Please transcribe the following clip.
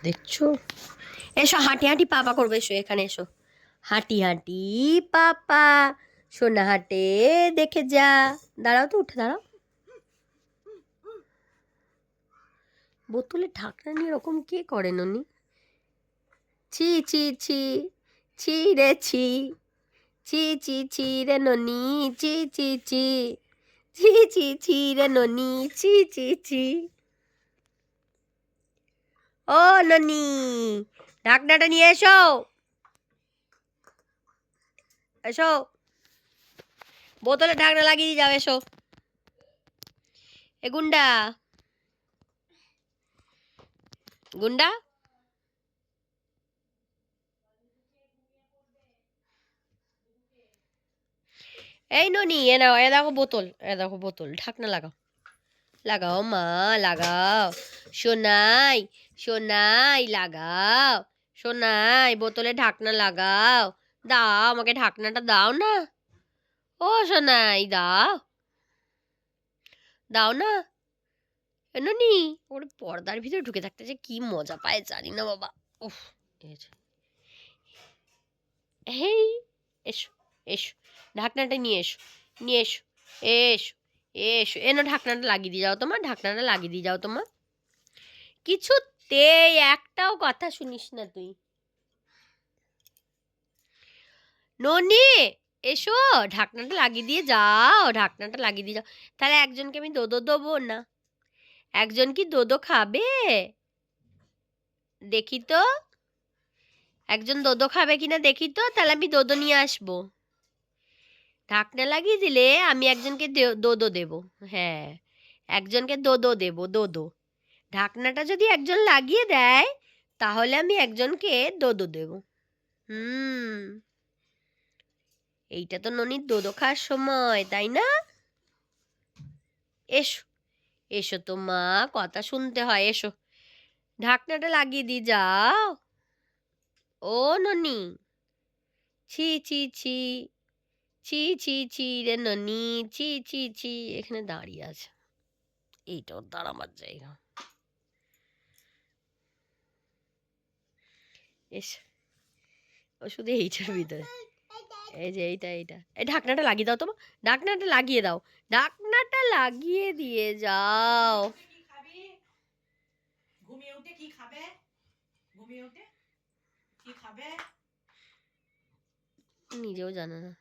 দেখছো? এসো হাঁটি হাঁটি পাপা করবে, এসো এখানে এসো। হাঁটি হাঁটি পাপা, সোনা হাটে দেখে যা। দাঁড়াও তো, উঠে দাঁড়াও। বোতলে ঢাকনা নিয়ে এরকম কে করে ননি? ছি ছি ছি, ছি রে ছি, ছি ছি ছি রে ননি, ছি ছি ছি, ছি ছি ছি রে ননি, ছি ছি ছি। ও ননি, ঢাকনাটা নিয়ে এসো, এসো। বোতলে ঢাকনা লাগিয়ে দিয়ে যাও, এসো। এ গুন্ডা, গুন্ডা, এই ননি, এ নাও, এ দেখো বোতল, এ দেখো বোতল, ঢাকনা লাগাও, লাগাও মা, লাগাও। সোনাই, সোনাই লাগাও, সোনাই বোতলে ঢাকনা লাগাও। দাও আমাকে ঢাকনাটা, দাও না। ও সোনাই, দাও, দাও না। এ ননি, ওর পর্দার ভিতরে ঢুকে থাকতে যে কি মজা পায় জানি না বাবা। উফ, এই যে, হেই, এসো, এসো, ঢাকনাটা নিয়ে এসো, নিয়ে এসো, এসো, এসো। এনো ঢাকনাটা লাগিয়ে দিয়ে যাও তোমার, ঢাকনাটা লাগিয়ে দিয়ে যাও তোমার। কিছুতেই একটাও কথা শুনিস না তুই। ননি, এসো, ঢাকনাটা লাগিয়ে দিয়ে যাও, ঢাকনাটা লাগিয়ে দিয়ে যাও। তাহলে একজনকে আমি দোদো দেবো না? একজন কি দোদো খাবে? দেখি তো, একজন দোদো খাবে কিনা দেখি তো, তাহলে আমি দোদো নিয়ে আসবো। ঢাকনা লাগিয়ে দিলে আমি একজনকে দোদো দেব। হ্যাঁ, একজনকে দোদো দেব, দোদো। ঢাকনাটা যদি একজন লাগিয়ে দেয়, তাহলে আমি একজনকে দোদো দেব। হুম, এইটা তো ননির দোদো খাওয়ার সময়, তাই না? এসো, এসো তো মা, কথা শুনতে হয়, এসো। ঢাকনাটা লাগিয়ে দিয়ে যাও। ও ননি, ছি ছি ছি, ছি ছি ছি রে ননি, ছি ছি ছি। এখানে দাঁড়িয়ে আছে, এইটা ওর দাঁড়াবার জায়গা। এসো, ও শুধু এইটার ভিতরে, এই যে এইটা, এইটা, এই ঢাকনাটা লাগিয়ে দাও তোমার, ঢাকনাটা লাগিয়ে দাও, ঢাকনাটা লাগিয়ে দিয়ে যাও। ঘুমিয়ে উঠে কি খাবে? ঘুমিয়ে উঠে কি খাবে? নিজেও জানে না।